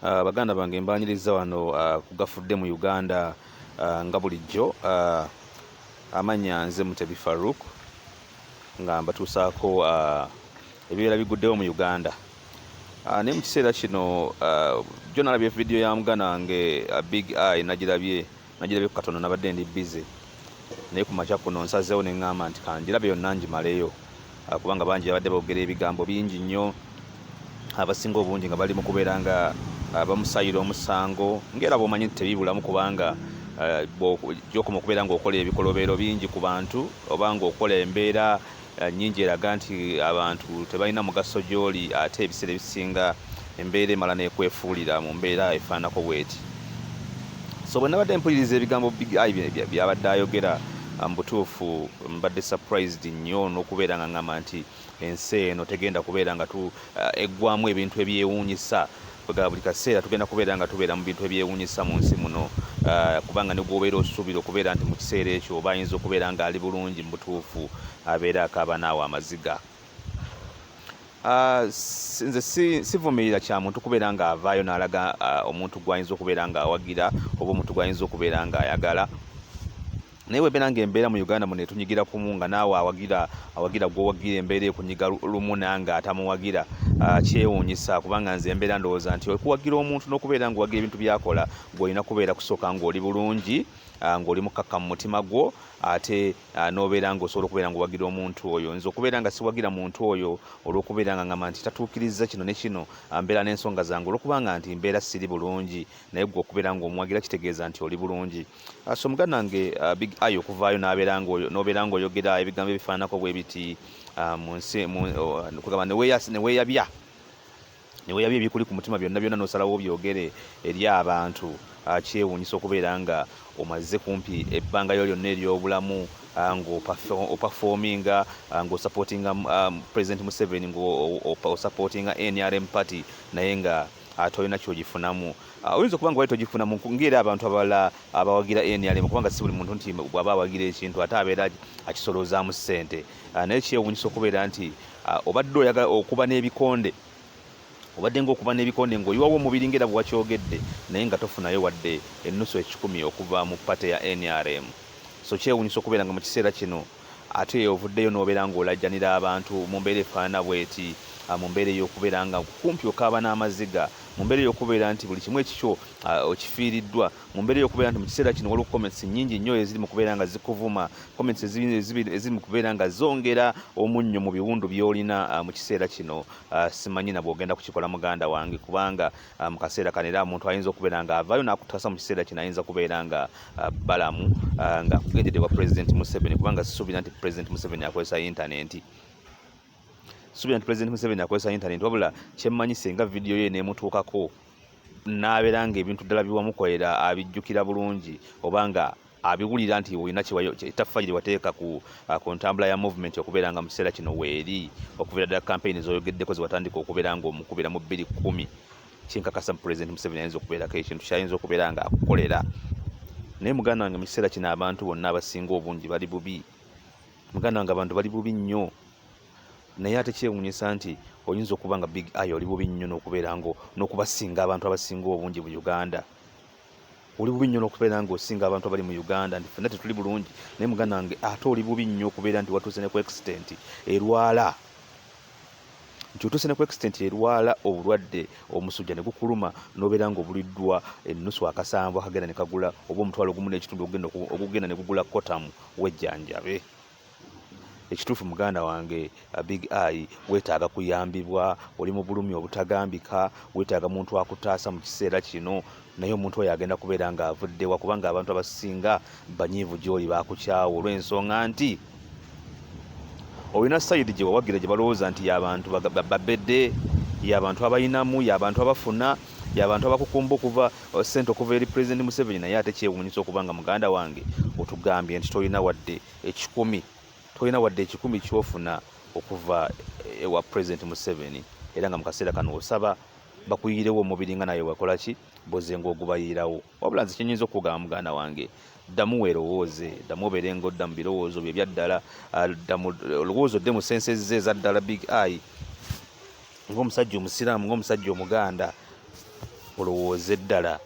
Baganda bange mbanjiriza wano kugafudde mu Uganda nga bulijjo. Amanya nze Mutebi Farouk nga mbatuusaako ebibeera biguddewo mu Uganda. Naye mu kiseera kino jjo nalabye vidiyo ya muganda wange Big Eye nagirabye ku katono nabadde ndi busy. Naye ku makya kuno nsazeewo ne ŋŋamba nti kangirabe yonna ngimaleyo kubanga bangi abadde boogera ebigambo bingi nnyo, abasinga obungi nga bali mu kubeera nga bamusayira omusango ng'era bw'omanyi nti tebibulamu kubanga gy'okoma okubeera ng'okola ebikolobero bingi ku bantu oba ng'okola embeera nnyingi eraga nti abantu tebalina mugaso gy'oli, ate ebiseera ebisinga embeera emala n'ekwefuulira mu mbeera efaanako bw'eti. So bwe nabadde mpuliriza ebigambo Big Eye byabadde ayogera, mu butuufu mbadde surprised nnyo n'okubeera nga ŋŋamba nti ensi eno tegenda kubeera nga eggwamu ebintu ebyewuunyisa. Buli kaseera tugenda kubeera nga tubeera mu bintu ebyewuunyisa mu nsi muno, kubanga ne gwobeera osuubira okubeera nti mu kiseera ekyo oba ayinza okubeera nga ali bulungi, mu butuufu abeera akaaba naawe amaziga. Nze sivumirira kya muntu kubeera nga avaayo n'alaga omuntu gw'ayinza okubeera nga awagira oba omuntu gw'ayinza okubeera nga ayagala. Naye webeera ng'embeera mu Uganda muno etunyigira kumu nga naawe awagira gw'owagira embeera ekunyiga lumu nange atamuwagira, kyewuunyisa kubanga nze embeera ndowooza nti okuwagira omuntu n'okubeera ng'owagira ebintu by'akola gw'olina kubeera kusooka ng'oli bulungi, ng'oli mukkakka mu mutima gwo, ate n'obeera ng'osobola okubeera ng'owagira omuntu oyo. Nze okubeera nga siwagira muntu oyo olw'okubeera nga ŋŋamba nti tatuukiriza kino ne kino, mbeera n'ensonga zange olw'okubanga nti mbeera siri bulungi, naye gwe okubeera ng'omuwagira kitegeeza nti oli bulungi. So muganda wange Big Eye okuvaayo n'obeera ng'oyogera ebigambo ebifaanako bwe biti mu nsi kugamba ne weeyabya ebikuli ku mutima byonna n'osalawo byogere eri abantu. Kyewuunyisa okubeera nga omaze kumpi ebbanga lyo lyonna ery'obulamu ng'opafoominga ng'osapootinga President Museveni, ng'osapootinga NRM party, naye nga tolina kyogifunamu. Oyinza okuba nga wali togifunamu ng'era abantu abalala abawagira NRM, kubanga si buli muntu nti bw'aba awagira ekintu ate abeera akisolozaamu ssente. Naye kyewuunyisa okubeera nti obadde oyagala okuba n'ebikonde, obadde ng'okuba n'ebikonde ng'oyiwawo omubiri ng'era bwe wakyogedde, naye nga tofunayo wadde ennusu ekikumi okuva mu pate ya NRM. So kyewuunyisa okubeera nga mu kiseera kino ate ovuddeyo n'obeera ng'olajjanira abantu mu mbeera efaana bw'eti, mu mbeera ey'okubeera nga kumpi okaaba n'amaziga, mu mbeera ey'okubeera nti buli kimu ekikyo okifiiriddwa, mu mbeera ey'okubeera nti mu kiseera kino waliwo comments nnyingi nnyo eziri mu kubeera nga zikuvuma, comments eziri mu kubeera nga zongera omunnyo mu biwundu by'olina mu kiseera kino. Simanyi na bw'ogenda kukikola muganda wange, kubanga mu kaseera kano era omuntu ayinza okubeera nga avaayo n'akutaasa mu kiseera kino ayinza kubeera nga balamu ng'akugendedde wa President Museveni, kubanga sisuubira nti President Museveni akozesa intaneti. Wabula kyemmanyi singa vidiyo ye neemutuukako n'abeera ng'ebintu ddala biwamukolera abijjukira bulungi, oba nga abiwulira nti olina ettaffaali lye wateeka ku ntambula ya movement okubeera nga mu kiseera kino weeri, okubeera ddala campaign z'oyogeddeko ze watandika okubeera ng'omukubira mu 2010, kyenkakasa President Museveni ayinza okubeerako ekintu kyayinza okubeera nga akukolera. Naye muganda wange mu kiseera kino abantu bonna abasinga obungi bali bubi. Muganda wange abantu bali bubi nnyo. Naye ate kyewuunyisa nti oyinza okuba nga Big Eye oli bubi nnyo n'okubeera n'okubasinga abantu abasinga obungi mu Uganda. Oli bubi nnyo n'okubeera ng'osinga abantu abali mu Uganda, nti ffenna tetuli bulungi. Naye muganda wange ate oli bubi nnyo okubeera nti watuuse ne ku extent erwala. Nti otuuse ne ku extent erwala obulwadde omusujja ne gukuluma, n'obeera ng'obuliddwa ennusu akasanvu akagenda ne kagula oba omutwalo gumu n'ekitundu ogugenda ne gugula kotamu wejjanjabe. Ekituufu muganda wange Big Eye, weetaaga kuyambibwa, oli mu bulumi obutagambika, weetaaga muntu akutaasa mu kiseera kino, naye omuntu oyo agenda kubeera ng'avuddewa kubanga abantu abasinga banyiivu gy'oli baakukyawa olw'ensonga nti olina sayidi gye wawagira gye balowooza nti y'abantu babedde, y'abantu abayinamu, y'abantu abafuna, y'abantu abakukumba okuva ssente okuva eri President Museveni. Naye ate kyewuunyisa okuba nga muganda wange otugambye nti tolina wadde ekikumi ky'ofuna okuva ewa President Museveni, era nga mu kaseera kano osaba bakuyirewo omubiri nga naye wakola ki boze ng'ogubayirawo. Wabula nze kyenyinza okugamba muganda wange, ddamu weerowooze, ddamu obeere ng'odda mu birowoozo bye byaddala, olowooza odde mu sensezze eza ddala Big Eye ng'omusajja omusiraamu, ng'omusajja omuganda. olowooza eddala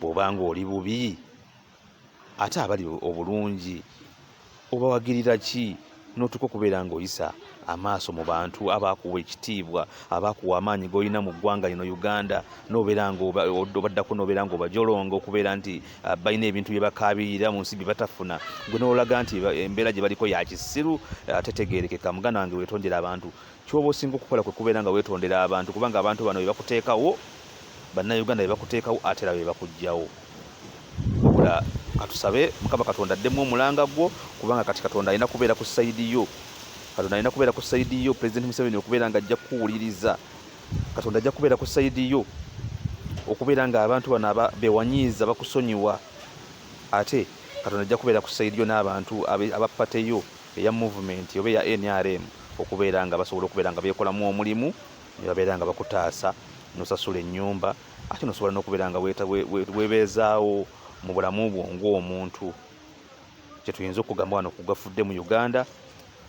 bw'obanga oli bubi ate abali obulungi obawagirira ki n'otuka okubeera ng'oyisa amaaso mu bantu abaakuwa ekitiibwa abaakuwa amaanyi g'olina mu ggwanga lino Uganda n'obeera ng'obaddako n'obeera ng'obajolonga okubeera nti balina ebintu bye bakaabirira mu nsi bye batafuna gwe n'olaga nti embeera gye baliko ya kisiru tetegeerekeka. Muganda wange weetondera abantu kyoba osinga okukola kwe kubeera nga weetondera abantu kubanga abantu bano be bakuteekawo bannayuganda be bakuteekawo ate era be bakuggyawo. Wabula katusabe Mukama Katonda addemu omulanga gwo kubanga kati Katonda alina kubeera ku sayidi yo. Katonda alina kubeera ku sayidi yo. Pulezidenti Museveni okubeera nga ajja kukuwuliriza. Katonda ajja kubeera ku sayidi yo okubeera nga abantu bano bewanyiiza bakusonyiwa. Ate Katonda ajja kubeera ku sayidi yo n'abantu abapate yo eya movement oba eya NRM okubeera nga basobola okubeera nga beekolamu omulimu ne babeera nga bakutaasa n'osasula ennyumba ate n'osobola n'okubeera nga weebeezaawo mu bulamu bwo ng'omuntu. Kye tuyinza okugamba wano kugafudde mu Uganda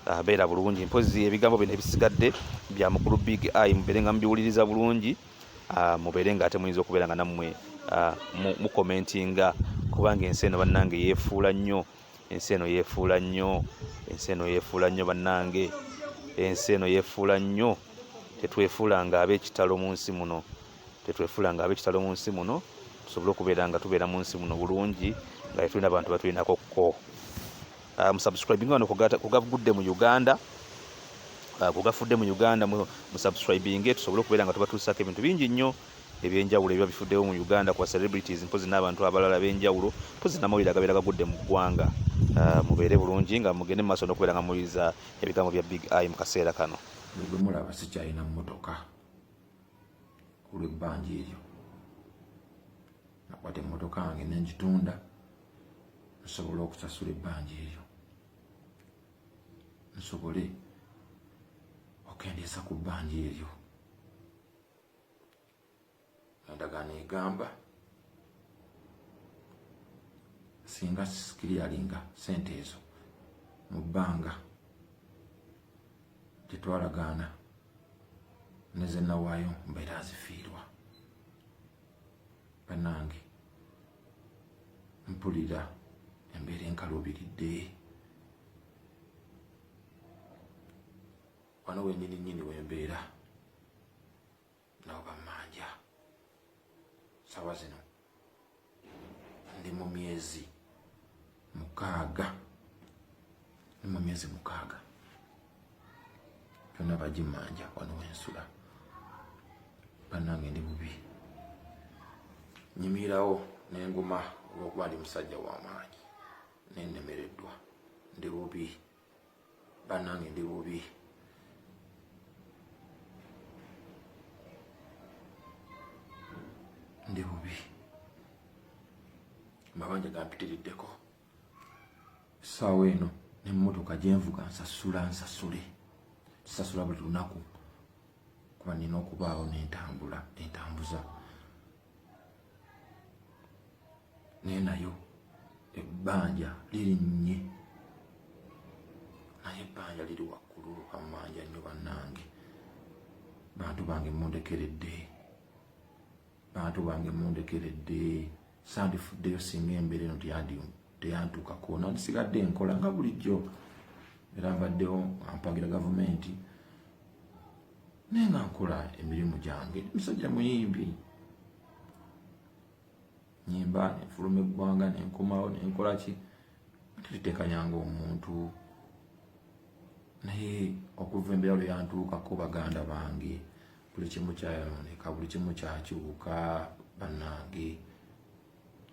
abeera bulungi. Mpozi ebigambo bino ebisigadde bya mukulu Big Eye mubeere nga mubiwuliriza bulungi mubeere nga ate muyinza okubeera nga nammwe mukomentinga kubanga ensi eno bannange yeefuula nnyo. Ensi eno yeefuula nnyo. Ensi eno yeefuula nnyo bannange. Ensi eno yeefuula nnyo. Tetwefuulanga ab'ekitalo mu nsi muno. Tetwefuulanga ab'ekitalo mu nsi muno tusobole okubeera nga tubeera mu nsi muno bulungi nga tulina abantu batulinako ko. Musubscribing wano kugavudde mu Uganda kugafudde mu Uganda musubscribing tusobole okubeera nga tubatuusako ebintu bingi nnyo ebyenjawulo ebiba bifuddewo mu Uganda kwa celebrities mpozi n'abantu abalala b'enjawulo mpozi n'amawulire agabeera gagudde mu ggwanga. Mubeere bulungi nga mugende mu maaso n'okubeera nga muwuliriza ebigambo bya Big Eye mu kaseera kano. Bwe mulaba sikyalina mmotoka olw'ebbanja eryo nakwata emmotoka yange n'engitunda nsobole okusasula ebbanja eryo nsobole okendeeza ku bbanja eryo. Endagaano egamba singa sikiriyalinga sente ezo mu bbanga tetwalagaana nezenawaayo mbeera azifiirwa. Bannange mpulira embeera enkaluubiridde wano wennyini wembeera nabo bammanja. Sawa zino ndi mu myezi 6 byonna bagimmanja wano wensula. Bannange ndi bubi nyimirirawo n'enguma olw'okuba ndi musajja w'amaanyi nennemereddwa. Ndi bubi bannange, ndi bubi. Ndi bubi amabanja gampitiriddeko. Essaawa eno n'emmotoka gyenvuga nsasula buli lunaku kuba nina okubaawo n'entambuza naye nayo ebbanja lirinnye, naye ebbanja liri waggulu amanja nnyo. Bannange bantu bange mundekeredde sandifuddeyo singa embeera eno teyantuukako nandisigadde enkola nga bulijjo era mbaddewo ampagira gavumenti naye nga nkola emirimu gyange. Musajja muyimbi nyimba nenfuluma eggwanga nenkomawo nenkola ki teriteekanyanga omuntu naye okuva embeera lwe yantuukako baganda bange buli kimu kyayononeka, buli kimu kyakyuka. Bannange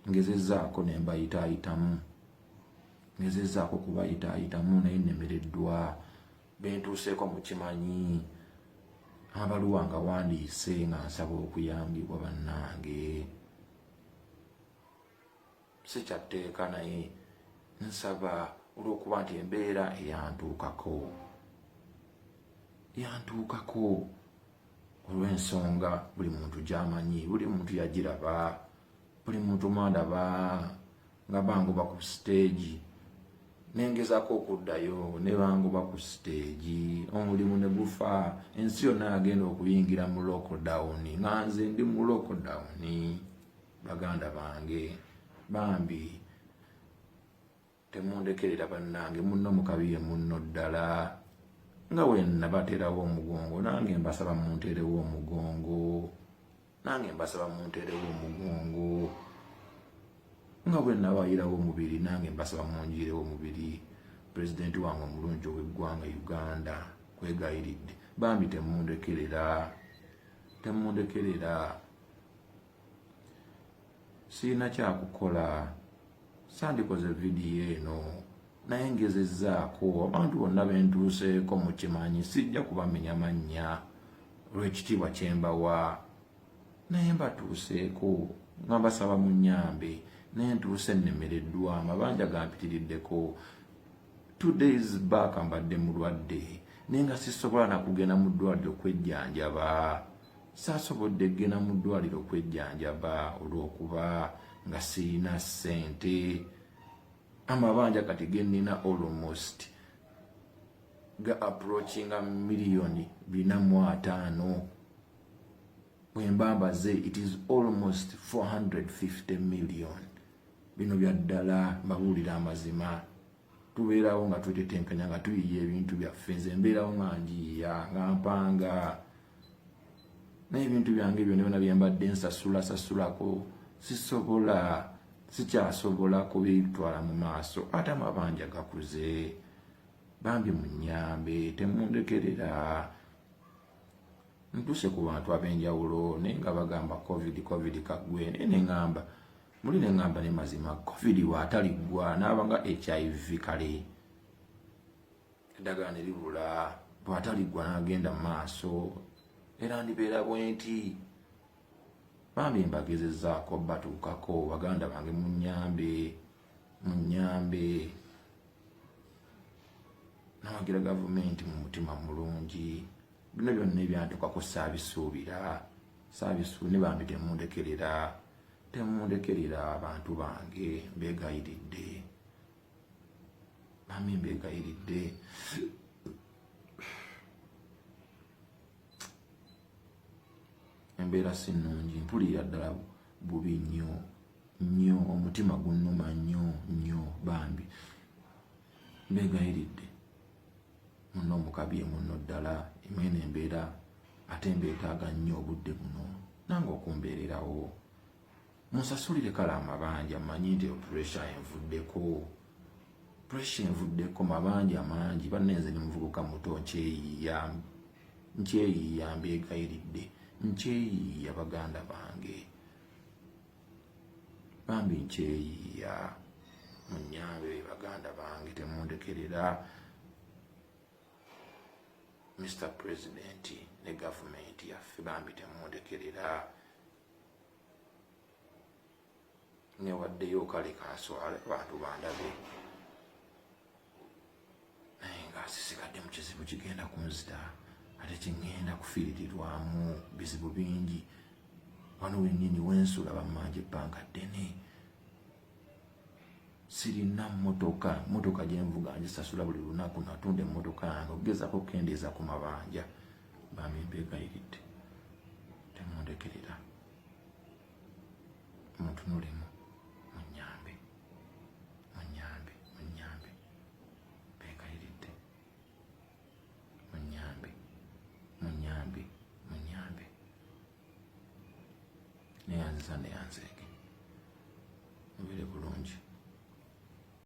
ngezezzaako nembayitaayitamu, ngezezzaako kubayitaayitamu naye nnemereddwa. Bentuuseeko mukimanyi amabaluwa nga wandiise nga nsaba okuyambibwa. Bannange sikyatteeka naye nsaba olw'okuba nti embeera yantuukako olw'ensonga buli muntu gy'amanyi, buli muntu yagiraba, buli muntu mwandaba nga bangoba ku stage nengezaako okuddayo ne bangoba ku stage omulimu ne gufa ensi yonna yagenda okuyingira mu lockdown nga nze ndi mu lockdown. Baganda bange bambi temundekerera bannange munno mukabiye munno ddala nga wenna baterawo omugongo nange mbasaba munterewo omugongo nga wenna bayirawo omubiri nange mbasaba munjirewo omubiri. Pulezidenti wange omulungi ow'eggwanga Uganda kwegayiridde bambi temundekerera sirina kyakukola sandikoze vidiyo eno naye ngezezzaako abantu bonna bentuuseeko mukimanyi sijja kubamenya mannya olw'ekitiibwa kyembawa naye mbatuuseeko nga mbasaba munnyambe naye ntuuse nnemereddwa amabanja gampitiriddeko 2 days back mbadde mulwadde naye nga sisobola nakugenda mu ddwaliro okwejjanjaba saasobodde genda mu ddwaliro okwejjanjaba olw'okuba nga sirina ssente. Amabanja kati gennina almost ga approachinga miliyoni 405 bwembambaze it is almost 450 million. Bino bya ddala mbabuulira amazima. Tubeerawo nga twetetenkanya nga tuyiye ebintu byaffe nze mbeerawo nga njiya nga mpanga n'ebintu byange byonna byembadde nsasulako sikyasobola kubitwala mu maaso ate amabanja gakuze. Bambi munnyambe temundekerera. Ntuse ku bantu ab'enjawulo naye nga bagamba covid kagwe naye neŋŋamba muli neŋŋamba ne mazima covid waataliggwa n'aba nga HIV kale eddagala ne libula bw'ataliggwa n'agenda mu maaso era ndibeera bwenti. Bambi mbagezezzaako batuukako baganda bange munnyambe nawagira gavumenti mu mutima mulungi. Bino byonna ebyantukako saabisuubira ne bambi temundekerera abantu bange mbegayiridde. Bambi mbegayiridde. Embeera si nnungi mpulira ddala bubi nnyo omutima gunnuma nnyo bambi mbegayiridde munno omukabye munno ddala emwene embeera ate mbeetaaga nnyo obudde buno nange okumbeererawo munsasulire kale amabanja mmanyi nti pressure envuddeko mabanja mangi bannenze ne muvubuka muto nkyeyiya mbegayiridde nkyeyiya baganda bange bambi nkyeyiya munnyambe baganda bange temundekerera. Mr. President ne gavumenti yaffe bambi temundekerera. Newaddeyo kale kanswale abantu bandabe naye nga sisigadde mu kizibu kigenda kunzita ate kingenda kufiirirwamu bizibu bingi. Wano wennyini wensula bammanja ebbanga ddene sirina motoka gyenvuga ngisasula buli lunaku natunda emmotoka yange okugezaako okukendeeza ku mabanja. Bambi mbegayiridde temundekerera muntunulemu munnyambe mbegayiridde munnyambe neyanziza neyanzeege.